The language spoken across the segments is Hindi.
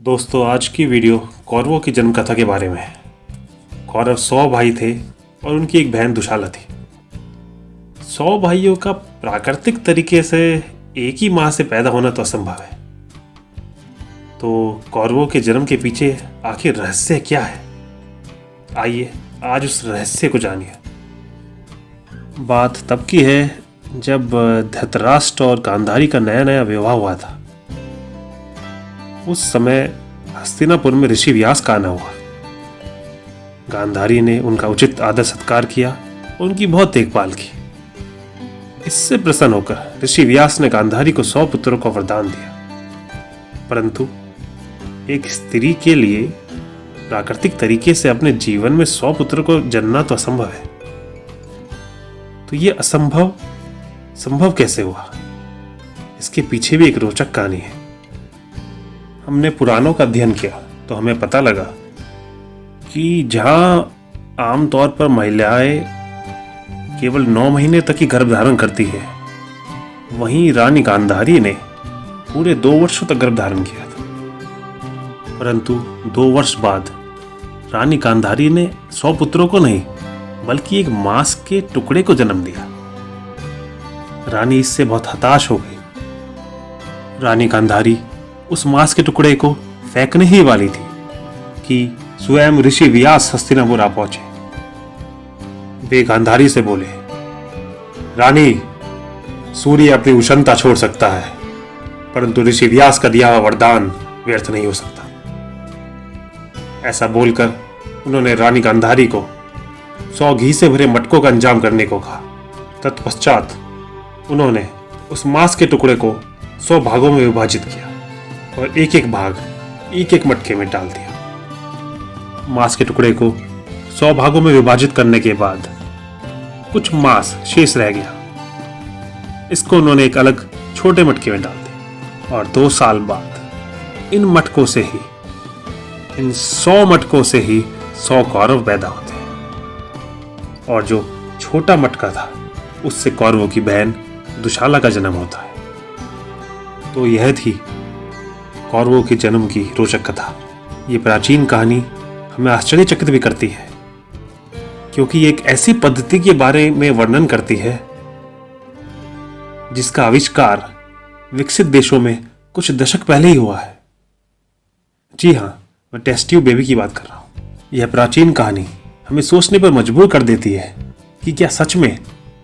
दोस्तों, आज की वीडियो कौरवों की जन्म कथा के बारे में है। कौरव 100 भाई थे और उनकी एक बहन दुशाला थी। 100 भाइयों का प्राकृतिक तरीके से एक ही माँ से पैदा होना तो असंभव है। तो कौरवों के जन्म के पीछे आखिर रहस्य क्या है? आइए आज उस रहस्य को जानिए। बात तब की है जब धृतराष्ट्र और गांधारी का नया नया विवाह हुआ था। उस समय हस्तिनापुर में ऋषि व्यास का आना हुआ। गांधारी ने उनका उचित आदर सत्कार किया और उनकी बहुत देखभाल की। इससे प्रसन्न होकर ऋषि व्यास ने गांधारी को 100 पुत्रों का वरदान दिया। परंतु एक स्त्री के लिए प्राकृतिक तरीके से अपने जीवन में 100 पुत्रों को जन्मना तो असंभव है। तो ये असंभव संभव कैसे हुआ? इसके पीछे भी एक रोचक कहानी है। हमने पुराणों का अध्ययन किया तो हमें पता लगा कि जहां आमतौर पर महिलाएं केवल 9 महीने तक ही गर्भ धारण करती है, वहीं रानी गांधारी ने पूरे 2 वर्षों तक गर्भ धारण किया था। परंतु 2 वर्ष बाद रानी गांधारी ने 100 पुत्रों को नहीं बल्कि एक मांस के टुकड़े को जन्म दिया। रानी इससे बहुत हताश हो गई। रानी गांधारी उस मांस के टुकड़े को फेंकने ही वाली थी कि स्वयं ऋषि व्यास हस्तिनापुर आ पहुंचे। वे गांधारी से बोले, रानी, सूर्य अपनी उष्णता छोड़ सकता है, परंतु ऋषि व्यास का दिया हुआ वरदान व्यर्थ नहीं हो सकता। ऐसा बोलकर उन्होंने रानी गांधारी को 100 घी से भरे मटकों का इंतजाम करने को कहा। तत्पश्चात उन्होंने उस मांस के टुकड़े को 100 भागों में विभाजित किया और एक एक भाग एक एक मटके में डाल दिया। मांस के टुकड़े को 100 भागों में विभाजित करने के बाद कुछ मांस शेष रह गया। इसको उन्होंने एक अलग छोटे मटके में डाल दिया और 2 साल बाद इन 100 मटकों से ही 100 कौरव पैदा होते हैं। और जो छोटा मटका था उससे कौरवों की बहन दुशाला का जन्म होता है। तो यह थी कौरवों के जन्म की रोचक कथा। ये प्राचीन कहानी हमें आश्चर्यचकित भी करती है, क्योंकि ये एक ऐसी पद्धति के बारे में वर्णन करती है जिसका आविष्कार विकसित देशों में कुछ दशक पहले ही हुआ है। जी हाँ, मैं टेस्ट ट्यूब बेबी की बात कर रहा हूँ। यह प्राचीन कहानी हमें सोचने पर मजबूर कर देती है कि क्या सच में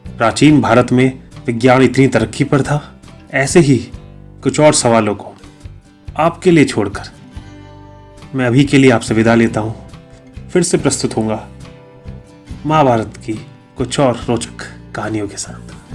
प्राचीन भारत में विज्ञान इतनी तरक्की पर था? ऐसे ही कुछ और सवालों को आपके लिए छोड़कर मैं अभी के लिए आपसे विदा लेता हूं। फिर से प्रस्तुत होऊंगा महाभारत की कुछ और रोचक कहानियों के साथ।